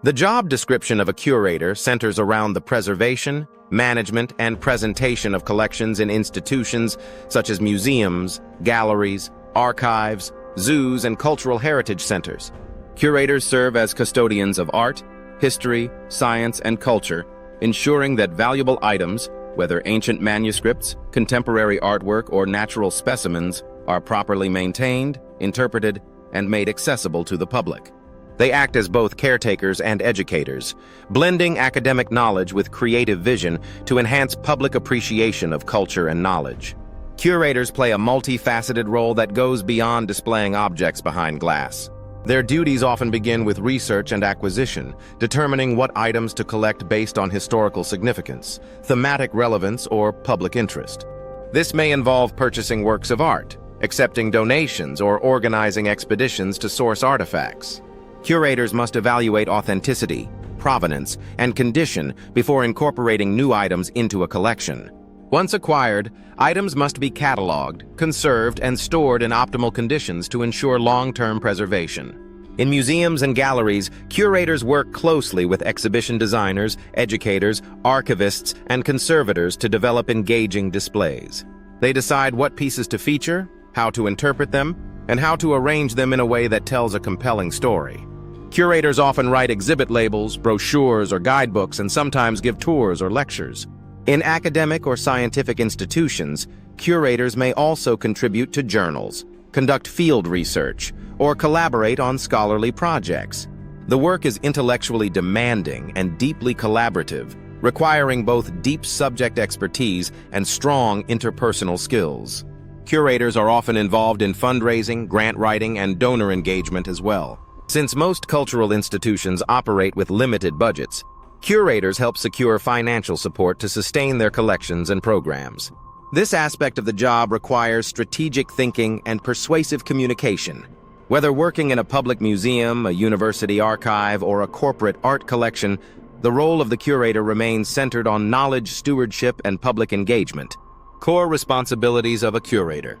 The job description of a curator centers around the preservation, management, and presentation of collections in institutions such as museums, galleries, archives, zoos, and cultural heritage centers. Curators serve as custodians of art, history, science, and culture, ensuring that valuable items, whether ancient manuscripts, contemporary artwork, or natural specimens, are properly maintained, interpreted, and made accessible to the public. They act as both caretakers and educators, blending academic knowledge with creative vision to enhance public appreciation of culture and knowledge. Curators play a multifaceted role that goes beyond displaying objects behind glass. Their duties often begin with research and acquisition, determining what items to collect based on historical significance, thematic relevance, or public interest. This may involve purchasing works of art, accepting donations, or organizing expeditions to source artifacts. Curators must evaluate authenticity, provenance, and condition before incorporating new items into a collection. Once acquired, items must be cataloged, conserved, and stored in optimal conditions to ensure long-term preservation. In museums and galleries, curators work closely with exhibition designers, educators, archivists, and conservators to develop engaging displays. They decide what pieces to feature, how to interpret them, and how to arrange them in a way that tells a compelling story. Curators often write exhibit labels, brochures, or guidebooks, and sometimes give tours or lectures. In academic or scientific institutions, curators may also contribute to journals, conduct field research, or collaborate on scholarly projects. The work is intellectually demanding and deeply collaborative, requiring both deep subject expertise and strong interpersonal skills. Curators are often involved in fundraising, grant writing, and donor engagement as well. Since most cultural institutions operate with limited budgets, curators help secure financial support to sustain their collections and programs. This aspect of the job requires strategic thinking and persuasive communication. Whether working in a public museum, a university archive, or a corporate art collection, the role of the curator remains centered on knowledge stewardship and public engagement. Core responsibilities of a curator.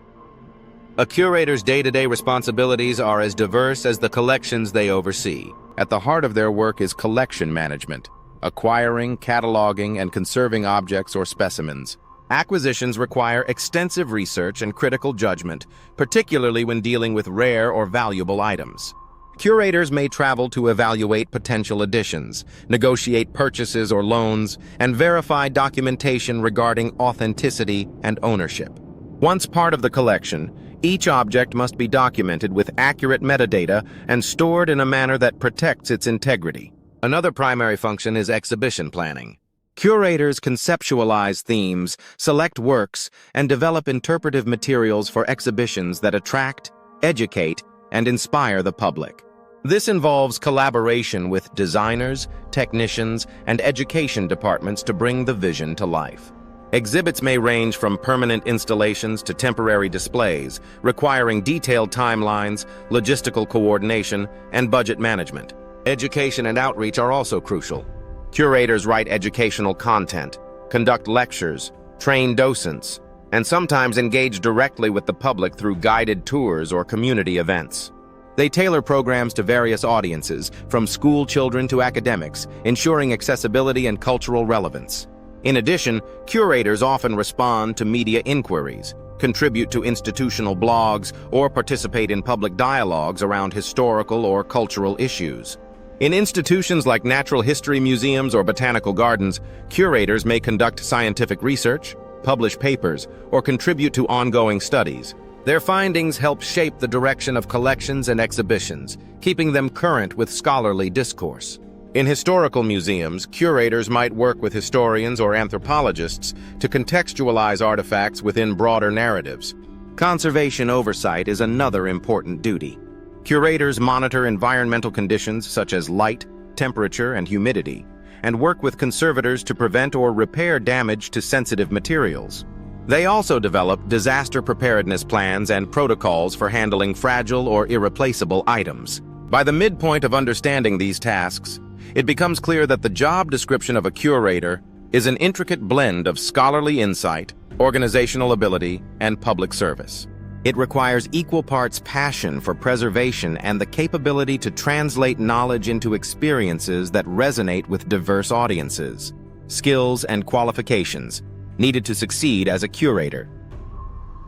A curator's day-to-day responsibilities are as diverse as the collections they oversee. At the heart of their work is collection management, acquiring, cataloging, and conserving objects or specimens. Acquisitions require extensive research and critical judgment, particularly when dealing with rare or valuable items. Curators may travel to evaluate potential additions, negotiate purchases or loans, and verify documentation regarding authenticity and ownership. Once part of the collection, each object must be documented with accurate metadata and stored in a manner that protects its integrity. Another primary function is exhibition planning. Curators conceptualize themes, select works, and develop interpretive materials for exhibitions that attract, educate, and inspire the public. This involves collaboration with designers, technicians, and education departments to bring the vision to life. Exhibits may range from permanent installations to temporary displays, requiring detailed timelines, logistical coordination, and budget management. Education and outreach are also crucial. Curators write educational content, conduct lectures, train docents, and sometimes engage directly with the public through guided tours or community events. They tailor programs to various audiences, from school children to academics, ensuring accessibility and cultural relevance. In addition, curators often respond to media inquiries, contribute to institutional blogs, or participate in public dialogues around historical or cultural issues. In institutions like natural history museums or botanical gardens, curators may conduct scientific research, publish papers, or contribute to ongoing studies. Their findings help shape the direction of collections and exhibitions, keeping them current with scholarly discourse. In historical museums, curators might work with historians or anthropologists to contextualize artifacts within broader narratives. Conservation oversight is another important duty. Curators monitor environmental conditions such as light, temperature, and humidity, and work with conservators to prevent or repair damage to sensitive materials. They also develop disaster preparedness plans and protocols for handling fragile or irreplaceable items. By the midpoint of understanding these tasks, it becomes clear that the job description of a curator is an intricate blend of scholarly insight, organizational ability, and public service. It requires equal parts passion for preservation and the capability to translate knowledge into experiences that resonate with diverse audiences. Skills and qualifications needed to succeed as a curator.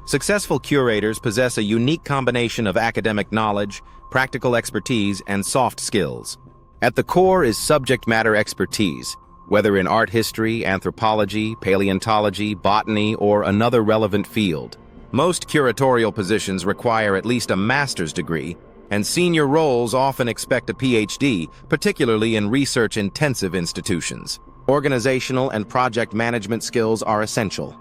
Successful curators possess a unique combination of academic knowledge, practical expertise, and soft skills. At the core is subject matter expertise, whether in art history, anthropology, paleontology, botany, or another relevant field. Most curatorial positions require at least a master's degree, and senior roles often expect a PhD, particularly in research-intensive institutions. Organizational and project management skills are essential.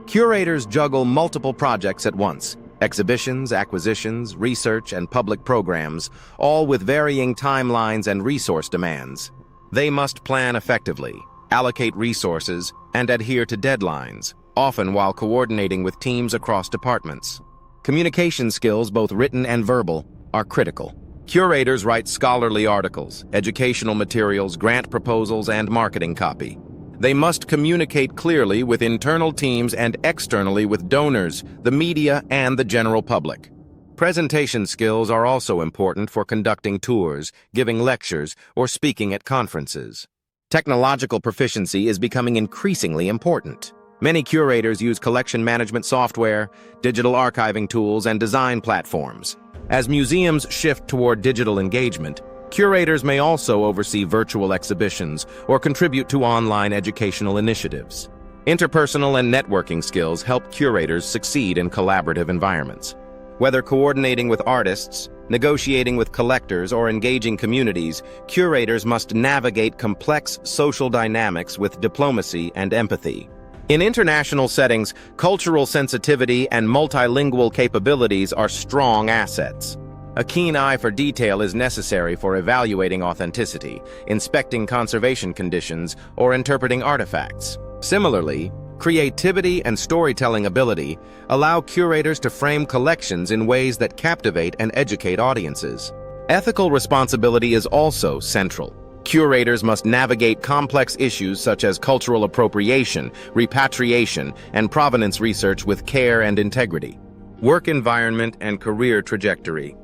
Curators juggle multiple projects at once: exhibitions, acquisitions, research, and public programs, all with varying timelines and resource demands. They must plan effectively, allocate resources, and adhere to deadlines, often while coordinating with teams across departments. Communication skills, both written and verbal, are critical. Curators write scholarly articles, educational materials, grant proposals, and marketing copy. They must communicate clearly with internal teams and externally with donors, the media, and the general public. Presentation skills are also important for conducting tours, giving lectures, or speaking at conferences. Technological proficiency is becoming increasingly important. Many curators use collection management software, digital archiving tools, and design platforms. As museums shift toward digital engagement, curators may also oversee virtual exhibitions or contribute to online educational initiatives. Interpersonal and networking skills help curators succeed in collaborative environments. Whether coordinating with artists, negotiating with collectors, or engaging communities, curators must navigate complex social dynamics with diplomacy and empathy. In international settings, cultural sensitivity and multilingual capabilities are strong assets. A keen eye for detail is necessary for evaluating authenticity, inspecting conservation conditions, or interpreting artifacts. Similarly, creativity and storytelling ability allow curators to frame collections in ways that captivate and educate audiences. Ethical responsibility is also central. Curators must navigate complex issues such as cultural appropriation, repatriation, and provenance research with care and integrity. Work environment and career trajectory.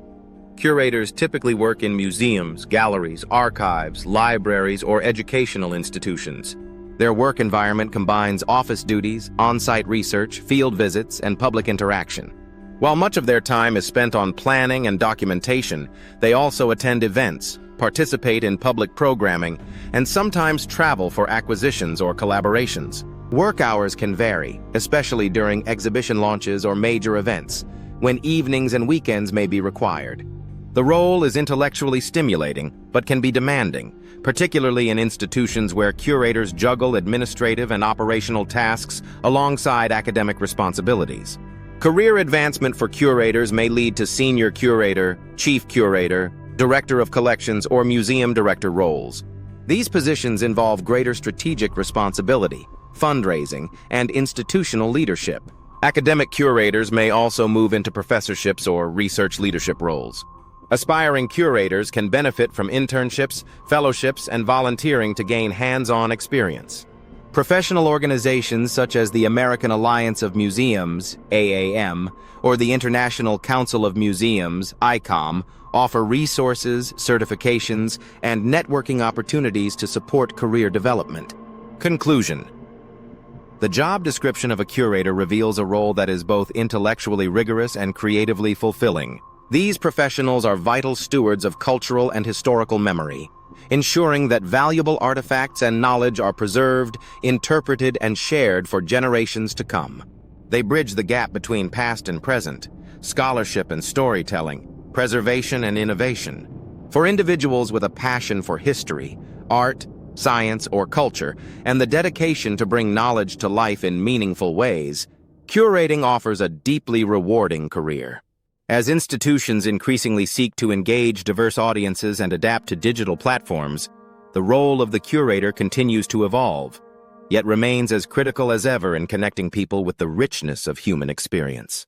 Curators typically work in museums, galleries, archives, libraries, or educational institutions. Their work environment combines office duties, on-site research, field visits, and public interaction. While much of their time is spent on planning and documentation, they also attend events, participate in public programming, and sometimes travel for acquisitions or collaborations. Work hours can vary, especially during exhibition launches or major events, when evenings and weekends may be required. The role is intellectually stimulating, but can be demanding, particularly in institutions where curators juggle administrative and operational tasks alongside academic responsibilities. Career advancement for curators may lead to senior curator, chief curator, director of collections, or museum director roles. These positions involve greater strategic responsibility, fundraising, and institutional leadership. Academic curators may also move into professorships or research leadership roles. Aspiring curators can benefit from internships, fellowships, and volunteering to gain hands-on experience. Professional organizations such as the American Alliance of Museums, AAM, or the International Council of Museums, ICOM, offer resources, certifications, and networking opportunities to support career development. Conclusion. The job description of a curator reveals a role that is both intellectually rigorous and creatively fulfilling. These professionals are vital stewards of cultural and historical memory, ensuring that valuable artifacts and knowledge are preserved, interpreted, and shared for generations to come. They bridge the gap between past and present, scholarship and storytelling, preservation and innovation. For individuals with a passion for history, art, science, or culture, and the dedication to bring knowledge to life in meaningful ways, curating offers a deeply rewarding career. As institutions increasingly seek to engage diverse audiences and adapt to digital platforms, the role of the curator continues to evolve, yet remains as critical as ever in connecting people with the richness of human experience.